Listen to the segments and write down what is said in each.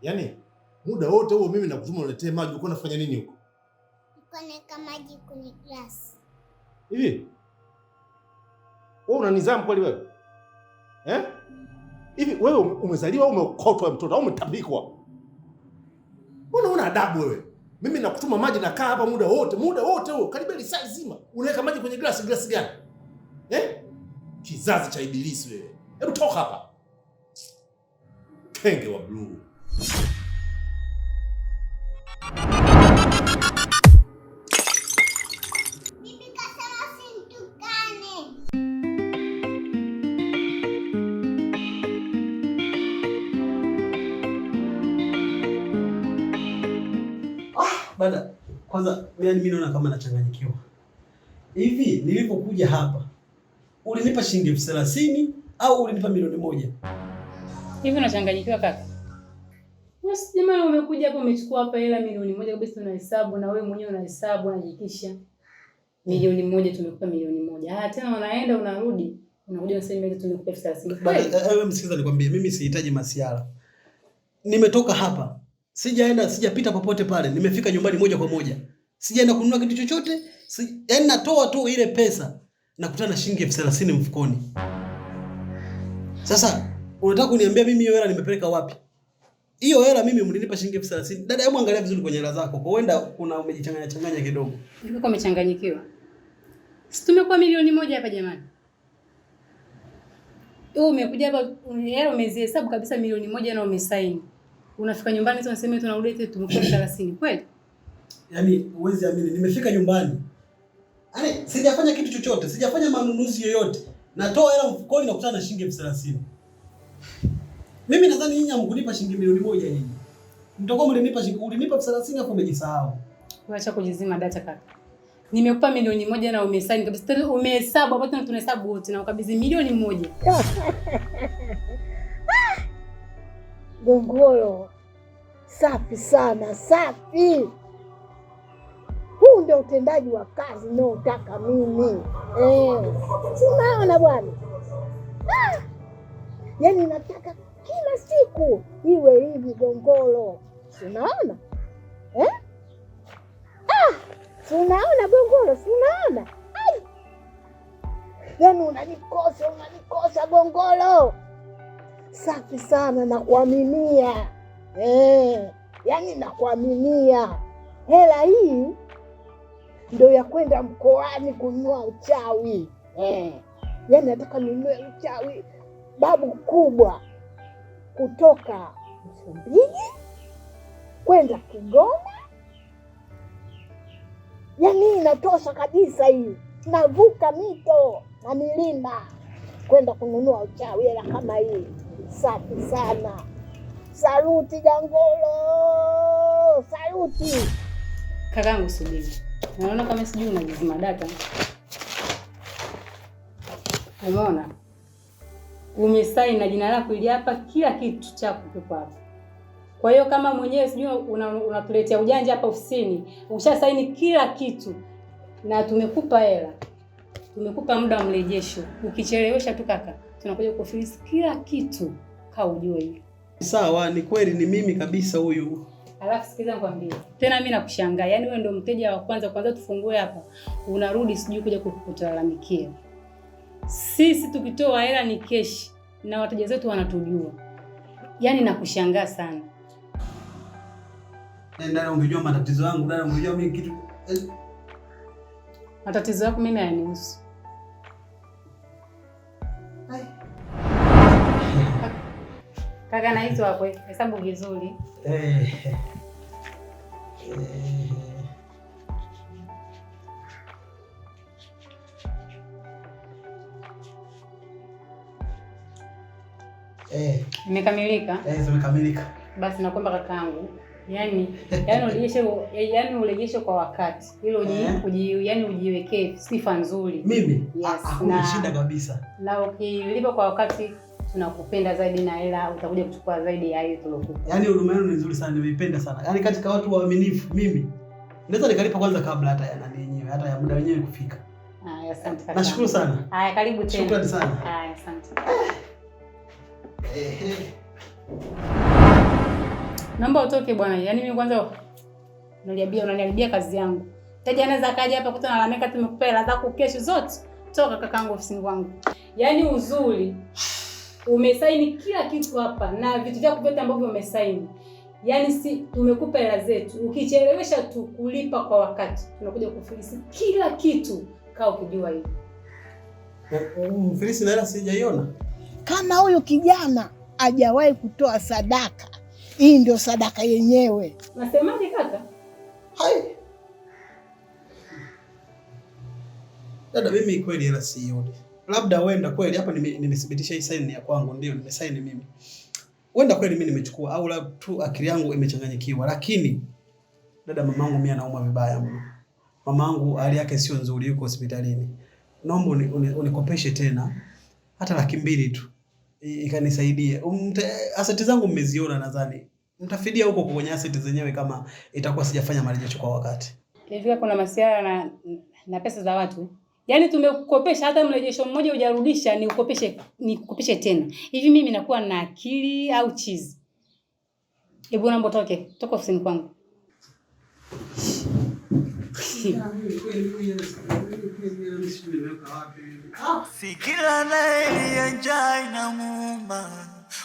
Yaani muda wote huo mimi nakutuma uletee maji, uko unafanya nini huko? Niko naweka maji kwenye glasi. Hivi wewe una nidhamu kweli wewe? Hivi wewe umezaliwa au umeokotwa mtoto au umetambikwa? Mbona una adabu wewe? Mimi nakutuma maji, nakaa hapa muda wote huo, karibu saa zima. Unaweka maji kwenye glasi gani? Kizazi cha ibilisi wewe. Hebu toka hapa. Kenge wa blue. Bibi kasema usimtukane. Bada, kwanza mimi naona kama nachanganyikiwa. Hivi nilipokuja hapa ulinipa shilingi 30,000 au ulinipa milioni 1? Hivi unachanganyikiwa kaka? Wewe jamaa umekuja hapa umechukua hapa hela milioni 1 kabisa, unahesabu na wewe mwenyewe unahesabu unajikisha. Milioni 1 tumekupa milioni 1. Tena unaenda unarudi, unakuja unasema ile tumekupa 30,000. Bada, wewe msikiza nikwambie, mimi sihitaji masiara. Nimetoka hapa. Sijapita popote pale. Nimefika nyumbani moja kwa moja. Sijaenda kununua kitu chochote. Yaani natoa tu ile pesa nakutana na shilingi 30,000 mfukoni. Sasa unataka kuniambia mimi hiyo hela nimepeleka wapi? Hiyo hela mimi mlinipa shilingi 30,000. Dada, hebu angalia vizuri kwenye hela zako. Kwa huenda kuna umejichanganya kidogo. Niko umechanganyikiwa. Si tumekuwa milioni 1 hapa jamani. Wewe umekuja hapa hela umezihesabu kabisa milioni 1 na umesaini. Unafika nyumbani tu unasema tunarudi eti tumekuwa 30 kweli? Yaani uwezi amini, nimefika nyumbani. Yaani sijafanya kitu chochote, sijafanya manunuzi yoyote. Natoa hela mfukoni na kukutana na shilingi 30,000. Mimi nadhani nyinyi hamkunipa shilingi milioni 1 nyinyi. Mtakuwa ulinipa 30,000 hapo umejisahau. Acha kujizima data kaka. Nimekupa milioni 1 na umesaini kabisa. Umehesabu hapo tena tunahesabu wote na ukabidhi milioni 1. Gongolo, safi sana, safi. Huu ndio utendaji wa kazi naotaka mimi. Unaona bwana? Yaani nataka kila siku iwe hivi Gongolo. Unaona? Unaona Gongolo, unaona? Yaani unanikosa Gongolo. Safi sana, nakuaminia. Yaani nakuaminia. Hela hii ndio ya kwenda mkoani kununua uchawi. Yaani nataka ninunue uchawi babu kubwa kutoka Msumbiji kwenda Kigoma. Yaani inatosha kabisa hii. Navuka mito na milima kwenda kununua uchawi hela kama hii. Safi sana. Saluti Gongolo. Saluti. Kakangu subiri. Naona kama sijui unajizima data. Umeona? Umesaini na jina lako ili hapa kila kitu chako kipo hapa. Kwa hiyo kama mwenyewe sijui unatuletea ujanja hapa ofisini, ushasaini kila kitu na tumekupa hela. Tumekupa muda wa mrejesho. Ukichelewesha tu kaka, tunakuja kufilisi kila kitu. Kaa ujue hiyo. Sawa, ni kweli ni mimi kabisa huyu. Alafu sikiza nikwambie. Tena mimi nakushangaa. Yaani wewe ndio mteja wa kwanza tufungue hapa. Unarudi sijui kuja kukulalamikia. Sisi tukitoa hela ni keshi na wateja wetu wanatujua. Yaani nakushangaa sana. Ndio ungejua matatizo yangu, ndio ungejua mimi kitu. Matatizo yako mimi hayanihusu. Kaka na hizo hapo hesabu vizuri. Imekamilika? Zimekamilika. Basi nakuomba kakaangu, yaani urejeshe kwa wakati. Hilo ujiwekee sifa nzuri. Mimi? Yes. Hakuna shida kabisa. Na ukilipa kwa wakati tunakupenda zaidi na hela utakuja kuchukua zaidi ya hiyo tulokupa. Yaani huduma yenu ni nzuri sana, nimeipenda sana. Yaani katika watu waaminifu mimi naweza nikalipa kwanza kabla hata ya nani yenyewe, hata ya muda wenyewe kufika. Asante kaka. Nashukuru sana. Haya, karibu tena. Shukrani sana. Asante. Naomba utoke bwana. Yaani mimi kwanza unaniharibia kazi yangu. Mteja anaweza kaja hapa kuta nalalamika tumekupa hela zako kesho zote. Toka kakaangu ofisini kwangu. Yaani uzuri umesaini kila kitu hapa na vitu vyako vyote ambavyo umesaini. Yaani si tumekupa hela zetu. Ukichelewesha tu kulipa kwa wakati, tunakuja kufilisi kila kitu. Kaa ukijua hivi. Mfilisi na hela sijaiona. Kama huyu kijana hajawahi kutoa sadaka, hii ndio sadaka yenyewe. Unasemaje kaka? Hai. Dada, mimi kweli hela siioni. Labda wenda kweli hapa nimethibitisha hii sign ya kwangu, ndio nimesaini mimi. Wenda kweli mimi nimechukua au labda tu akili yangu imechanganyikiwa, lakini dada, mamangu mimi anauma vibaya mno. Mamangu hali yake sio nzuri, yuko hospitalini. Naomba unikopeshe tena hata 200 tu. Ikanisaidia. Asset zangu mmeziona nadhani. Mtafidia huko kwenye asset zenyewe kama itakuwa sijafanya marejesho kwa wakati. Hivi kuna masiara na pesa za watu. Yaani tumekukopesha hata mrejesho mmoja hujarudisha nikukopeshe tena. Hivi mimi nakuwa na akili au chizi? Hebu naomba toka ofisini kwangu. Si kila naeli ya njaa inamuuma,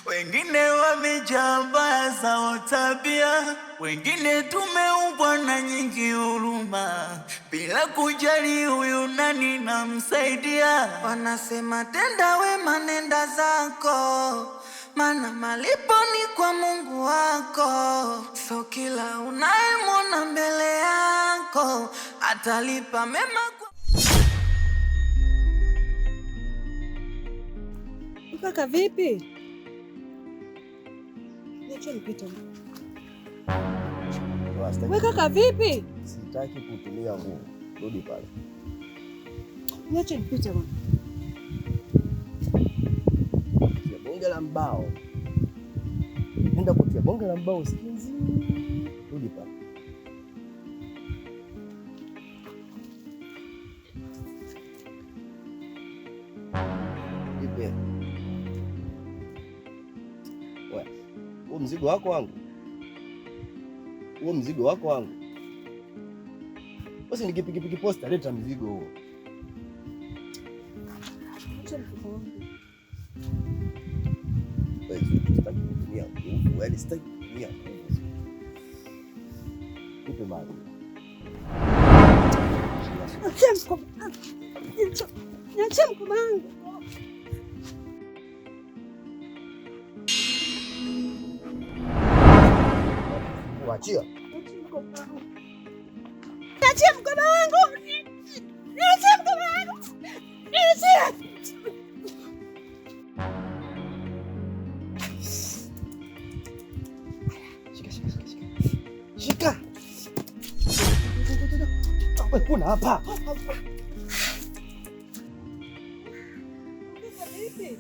wengine wamejaa mbaya za tabia, wengine tumeumbwa na nyingi huruma, bila kujali huyu nani namsaidia. Wanasema tenda wema nenda zako, maana malipo ni kwa Mungu wako. So kila unayemwona mbele yako atalipa mema kwa... Kaka vipi? Niache nipite. Wewe kaka vipi? Sitaki kutumia nguvu. Rudi pale. Niache nipite bwana. Bonge la mbao. Nenda kutia bonge la mbao usikizi. Rudi pale. Ipe. Wewe, huo mzigo wako wangu. Huo mzigo wako wangu. Basi nikipiki posta leta mzigo huo. Sitaki kutumia nguvu, yaani sitaki kutumia nguvu. Nipe mali. Niache mkoba wangu. Achia. Niache mkoba wangu. Niache mkoba wangu. Niache. Shika. Wewe kuna hapa. Vipi?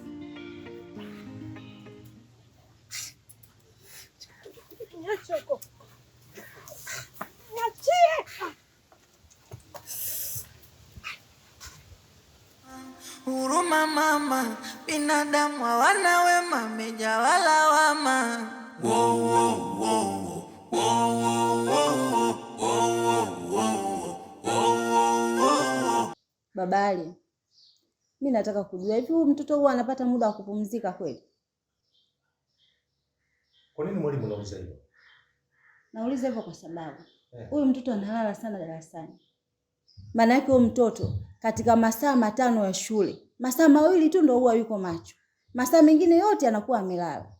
Niache huko. Niache. Huruma mama, binadamu hawana wema, mejawa lawama. Babali, mimi nataka kujua hivi huyu mtoto huwa anapata muda wa kupumzika kweli? Kwa nini mwalimu unauliza hivyo? Nauliza hivyo kwa sababu huyu mtoto analala sana darasani. Maana yake huyu mtoto katika masaa 5 ya shule, masaa 2 tu ndio huwa yuko macho. Masaa mengine yote anakuwa amelala.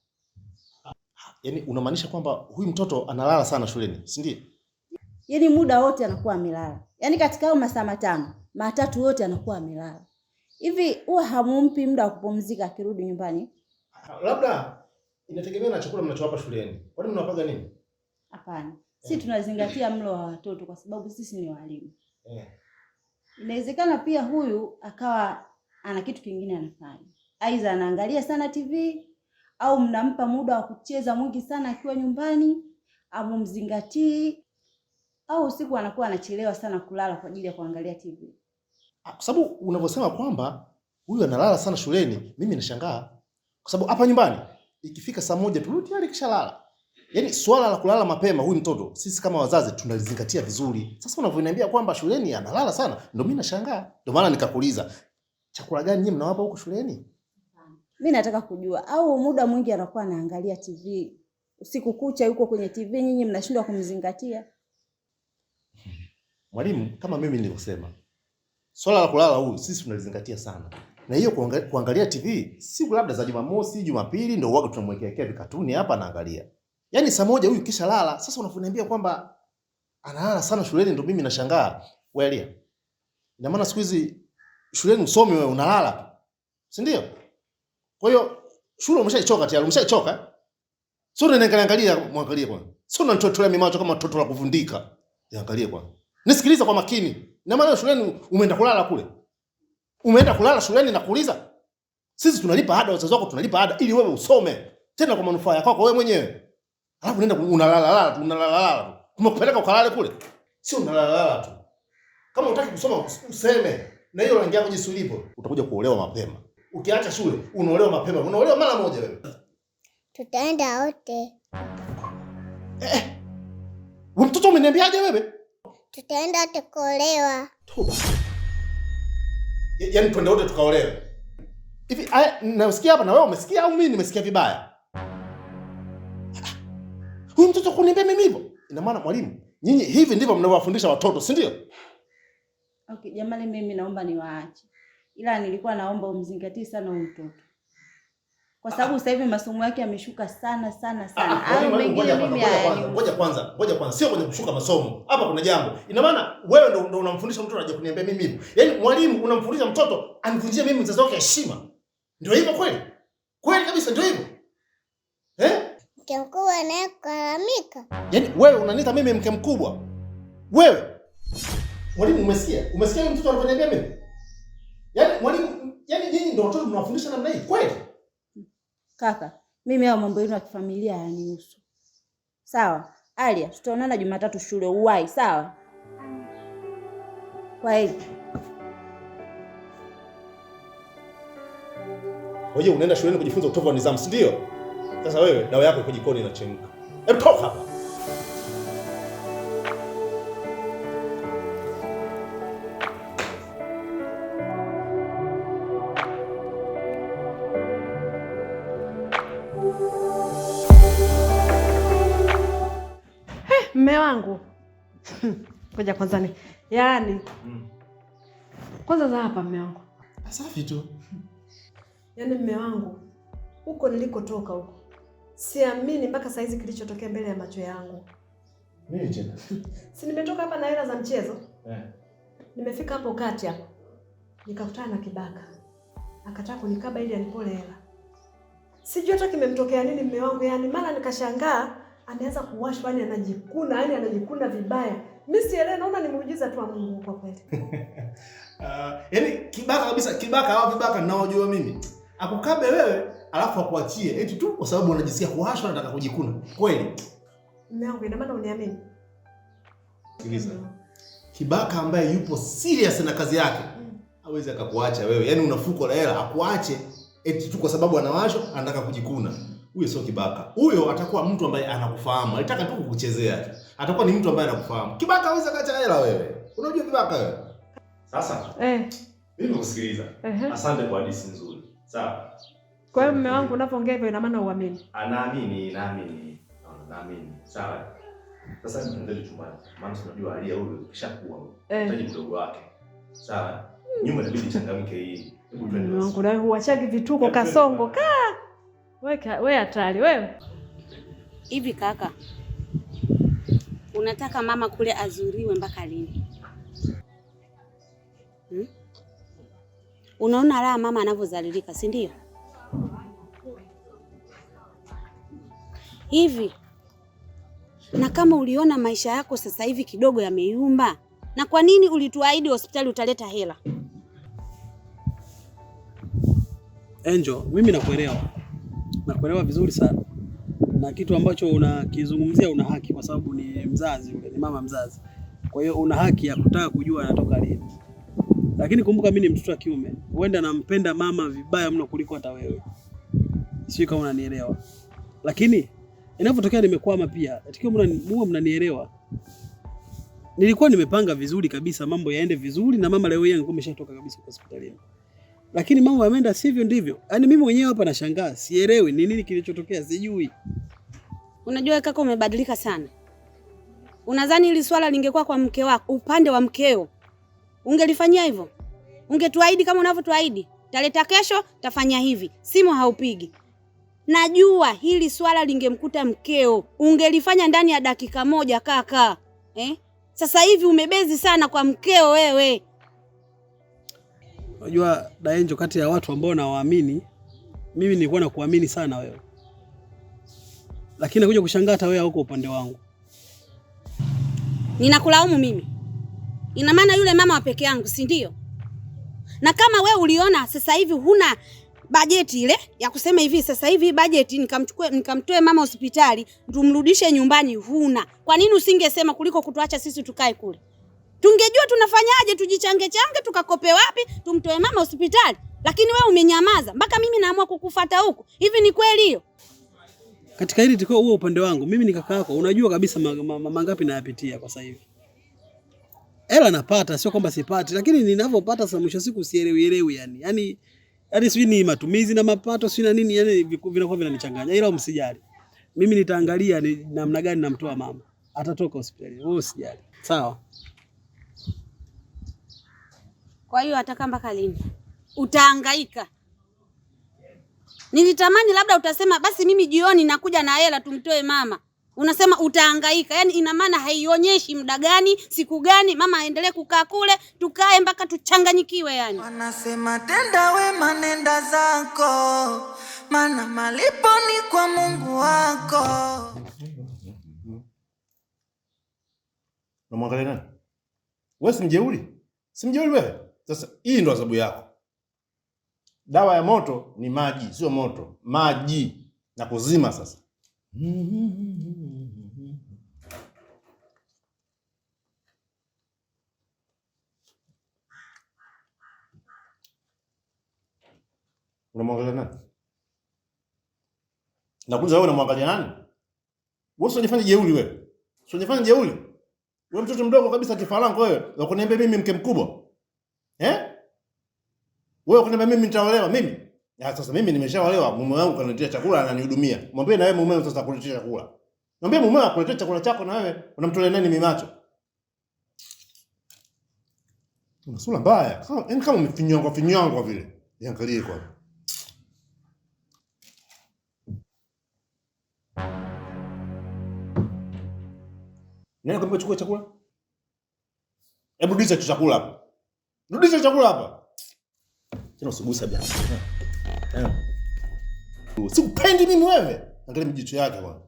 Yaani unamaanisha kwamba huyu mtoto analala sana shuleni, si ndio? Yaani muda wote anakuwa amelala. Yaani katika hayo masaa 5, 3 yote anakuwa amelala. Hivi huwa hamumpi muda wa kupumzika akirudi nyumbani? Labda inategemea na chakula mnachowapa shuleni. Kwani mnawapaga nini? Hapana. Sisi tunazingatia mlo wa watoto kwa sababu sisi ni walimu. Inawezekana pia huyu akawa ana kitu kingine anafanya. Aidha anaangalia sana TV au mnampa muda wa kucheza mwingi sana akiwa nyumbani, amumzingatii, au usiku anakuwa anachelewa sana kulala kwa ajili ya kuangalia TV. Kwa sababu unavyosema kwamba huyu analala sana shuleni, mimi nashangaa. Kwa sababu hapa nyumbani ikifika saa 1 tu tayari kishalala. Yaani swala la kulala mapema huyu mtoto sisi kama wazazi tunalizingatia vizuri. Sasa unavyoniambia kwamba shuleni analala sana, ndio mimi nashangaa. Ndio maana nikakuuliza, chakula gani nyinyi mnawapa huko shuleni? Mimi nataka kujua au muda mwingi anakuwa anaangalia TV. Usiku kucha yuko kwenye TV, nyinyi mnashindwa kumzingatia. Mwalimu, kama mimi nilivyosema, swala la kulala huyu sisi tunalizingatia sana. Na hiyo kuangalia TV siku labda za Jumamosi, Jumapili ndio waga tunamwekea vikatuni hapa anaangalia. Yaani saa moja huyu kisha lala. Sasa unafuniambia kwamba analala sana shuleni, ndio mimi nashangaa. Wewe Elia, ina maana siku hizi shuleni usomi wewe unalala. Si ndio? Kwa hiyo shule umeshaichoka tayari, umeshaichoka. Sio unaangalia mwangalie kwanza. Sio unanitotolea mimacho kama mtoto la kuvundika. Niangalie kwanza. Nisikiliza kwa makini. Ina maana shuleni umeenda kulala kule. Umeenda kulala shuleni na kuuliza. Sisi tunalipa ada, wazazi wako tunalipa ada ili wewe usome. Tena kwa manufaa yako wewe mwenyewe. Alafu nenda unalala tu. Tumekupeleka ukalale kule. Sio unalala tu. Kama unataka kusoma useme. Na hiyo rangi yako jinsi ulivyo, utakuja kuolewa mapema. Ukiacha shule, unaolewa mapema. Unaolewa mara moja wewe. Tutaenda wote. Wewe mtoto umeniambiaje wewe? Tutaenda wote kuolewa. Yaani twende wote tukaolewe. Hivi nasikia hapa na wewe umesikia au mimi nimesikia vibaya? Huyu mtoto kuniambia mimi hivyo? Ina maana mwalimu, nyinyi hivi ndivyo mnavyowafundisha watoto, si ndio? Okay, jamani mimi naomba niwaache. Ila nilikuwa naomba umzingatie sana huyu mtoto. Kwa sababu sasa hivi masomo yake yameshuka sana. Au mengine mimi ngoja kwanza. Sio kwenye kushuka masomo. Hapa kuna jambo. Ina maana wewe ndio unamfundisha mtoto aje kuniambia mimi hivyo. Yaani mwalimu unamfundisha mtoto anivunjie mimi mzazi wake heshima. Ndio hivyo kweli? Kweli kabisa ndio hivyo. Mke mkubwa anayekalamika. Yaani wewe unaniita mimi mke mkubwa? Wewe. Mwalimu umesikia? Umesikia mtoto ananiambia mimi? Yaani mwalimu, yaani nyinyi ndio watoto mnawafundisha namna hii kweli? Kaka, mimi hao mambo yenu ya kifamilia hayanihusu. Sawa? Alia, tutaonana Jumatatu shule uwai, sawa? Kwa hiyo wewe unaenda shuleni kujifunza utovu wa nidhamu, si ndio? Sasa wewe dawa yako iko jikoni inachemka. Hebu toka hapa. Mme wangu. Ngoja kwanza ni. Yaani. Kwanza za hapa mme wangu. Safi tu. Yaani mme wangu, huko nilikotoka huko. Siamini mpaka saa hizi kilichotokea mbele ya macho yangu. Nini tena? Si nimetoka hapa na hela za mchezo? Nimefika hapo kati hapo. Nikakutana na kibaka. Akataka kunikaba ili anipole hela. Sijui hata kimemtokea nini mme wangu, yaani mara nikashangaa ameanza kuwashwa, yani anajikuna vibaya. Mimi sielewi, naona ni muujiza tu wa Mungu kwa kweli. Yaani kibaka kabisa, kibaka au vibaka ninaojua mimi. Akukabe wewe alafu akuachie eti tu kwa sababu unajisikia kuwashwa na nataka kujikuna. Kweli? Mume wangu, ina maana uniamini? Sikiliza. Kibaka ambaye yupo serious na kazi yake hawezi akakuacha wewe. Yaani unafuko la hela akuache eti tu kwa sababu anawashwa anataka kujikuna. Huyo sio kibaka. Huyo atakuwa mtu ambaye anakufahamu. Alitaka tu kukuchezea tu. Atakuwa ni mtu ambaye anakufahamu. Kibaka hawezi akaacha hela wewe. Unajua kibaka wewe? Sasa. Mimi nakusikiliza. Asante kwa hadithi nzuri. Sawa. Kwa hiyo mume wangu unapoongea hivyo ina maana uamini? Naamini. Sawa. Sasa tunaendelea chumbani. Maana tunajua Alia huyo kishakuwa. Hitaji mdogo wake. Sawa. Nyumba inabidi changamke hii. Hebu twende. Mume wangu nawe huachagi vituko kasongo. Wewe hatari wewe. Hivi kaka, unataka mama kule azuriwe mpaka lini? Unaona raha mama anavyozalilika, si ndio? Hivi na kama uliona maisha yako sasa hivi kidogo yameyumba, na kwa nini ulituahidi hospitali utaleta hela? Angel, mimi nakuelewa. Nakuelewa vizuri sana. Na kitu ambacho unakizungumzia una haki kwa sababu ni mzazi yule, ni mama mzazi. Kwa hiyo una haki ya kutaka kujua anatoka lini. Lakini kumbuka mimi ni mtoto wa kiume. Huenda nampenda mama vibaya mno kuliko hata wewe. Sio kama unanielewa. Lakini Inapotokea nimekwama pia, tukio mnanielewa. Nilikuwa nimepanga vizuri kabisa mambo yaende vizuri na mama leo yangu ameshatoka kabisa kwa hospitalini. Lakini mambo yameenda sivyo ndivyo. Yaani mimi mwenyewe hapa nashangaa, sielewi ni nini kilichotokea, sijui. Unajua kaka, umebadilika sana. Unadhani hili swala lingekuwa kwa mke wako, upande wa mkeo, ungelifanyia hivyo? Ungetuahidi kama unavyotuahidi, taleta kesho, tafanya hivi. Simu haupigi. Najua hili swala lingemkuta mkeo, ungelifanya ndani ya dakika moja kaka. Sasa hivi umebezi sana kwa mkeo wewe. Unajua Daenjo, kati ya watu ambao nawaamini, mimi nilikuwa nakuamini sana wewe. Lakini nakuja kushangaa hata wewe huko upande wangu. Ninakulaumu mimi. Ina maana yule mama wa peke yangu, si ndio? Na kama wewe uliona sasa hivi huna bajeti ile ya kusema hivi sasa hivi bajeti nikamtoe mama hospitali tumrudishe nyumbani, huna. Kwa nini usingesema kuliko kutuacha sisi tukae kule? Tungejua tunafanyaje, tujichange tukakope wapi, tumtoe mama hospitali. Lakini wewe umenyamaza mpaka mimi naamua kukufuata huko. Hivi ni kweli hiyo? Katika hili tukio huo upande wangu, mimi ni kaka yako, unajua kabisa mangapi nayapitia kwa sasa hivi. Hela napata, sio kwamba sipati, lakini ninavyopata sasa mwisho siku sielewi yani. Yaani sijui ni matumizi na mapato sio na nini, yani vinakuwa vinanichanganya. Ila msijali. Mimi nitaangalia ni namna gani namtoa mama. Atatoka hospitali. Wewe usijali. Sawa? Kwa hiyo ataka mpaka lini? Utahangaika. Nilitamani labda utasema basi mimi jioni nakuja na hela tumtoe mama. Unasema utahangaika. Yaani ina maana haionyeshi muda gani, siku gani mama aendelee kukaa kule, tukae mpaka tuchanganyikiwe yani. Wanasema tenda wema nenda zako, maana malipo ni kwa Mungu wako. Unamwangalia nani? Wewe si mjeuri? Si mjeuri wewe? Sasa hii ndo adhabu yako. Dawa ya moto ni maji, sio moto. Maji na kuzima sasa. Unamwangalia nani? Nakuuliza wewe unamwangalia nani? Wewe usijifanye jeuri wewe. Usijifanye jeuri. Wewe mtoto mdogo kabisa kifarango wewe. Unakuniambia mimi mke mkubwa. Wewe ukiniambia mimi nitaolewa mimi? Sasa mimi nimeshaolewa, mume wangu kaniletea chakula ananihudumia. Mwambie na wewe mume sasa kuletea chakula. Mwambie mume akuletea chakula chako na wewe unamtolea nani mimacho? Una sura mbaya. Kama umefinyangwa vile. Niangalie kwa. Nani kwambia chukua chakula? Hebu rudisha chakula hapa. Rudisha chakula hapa. Tena usigusa bwana. Sikupendi mimi wewe. Angalia mijicho yake bwana.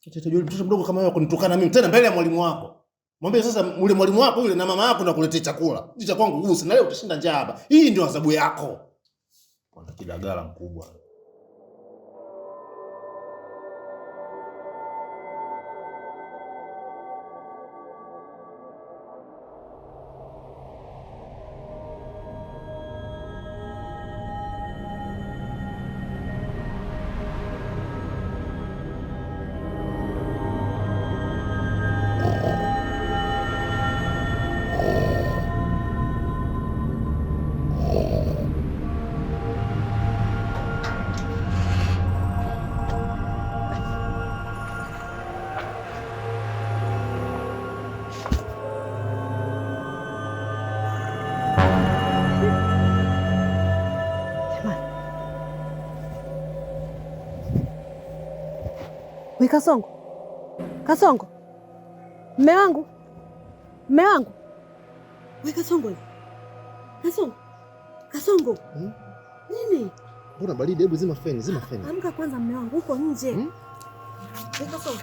Mtoto mdogo kama wewe kunitukana mimi tena mbele ya mwalimu wako. Mwambie sasa ule mwalimu wako yule na mama yako nakuletea chakula. Jicho kwangu gusa na leo utashinda njaa hapa. Hii ndio adhabu yako. Bwana kidagala mkubwa. We Kasongo. Kasongo. Mme wangu. Mme wangu. We Kasongo. Kasongo. Kasongo. Nini? Mbona baridi? Hebu zima feni, zima feni. Amka kwanza mme wangu, uko nje. We Kasongo.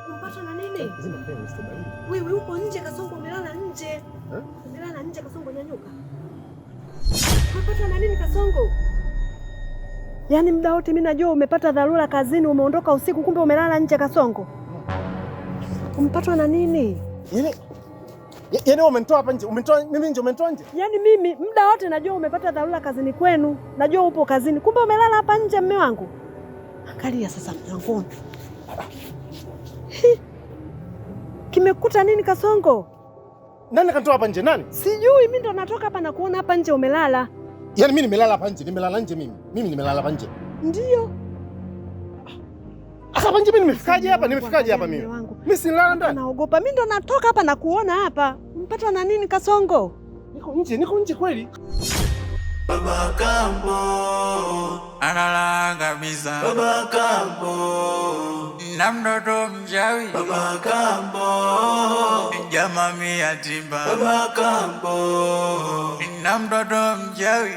Umpata na nini? Zima feni, sio baridi. Wewe uko nje Kasongo, umelala nje. Umelala nje Kasongo, nyanyuka. Umpata na nini Kasongo? Yaani muda wote mimi najua umepata dharura kazini, umeondoka usiku, kumbe umelala nje Kasongo. Umpatwa na nini? Yaani wewe umenitoa hapa nje, umenitoa mimi nje, umenitoa nje? Yaani mimi muda wote najua umepata dharura kazini kwenu. Najua upo kazini. Kumbe umelala hapa nje mume wangu. Angalia sasa mume wangu. Kimekuta nini Kasongo? Nani kanitoa hapa nje? Nani? Sijui, mimi ndo natoka hapa na kuona hapa nje umelala. Yaani mimi nimelala hapa nje, nimelala nje mimi. Mimi nimelala hapa nje. Ndio. Sasa hapa nje mimi nimefikaje hapa? Nimefikaje hapa mimi? Mimi si nilala ndani. Naogopa. Mimi ndo natoka hapa na kuona hapa. Mpatwa na nini Kasongo? Niko nje kweli. Baba Kambo analala kabisa. Baba Kambo na mtoto mchawi. Baba Kambo jamaa yatima. Baba Kambo na mtoto mchawi.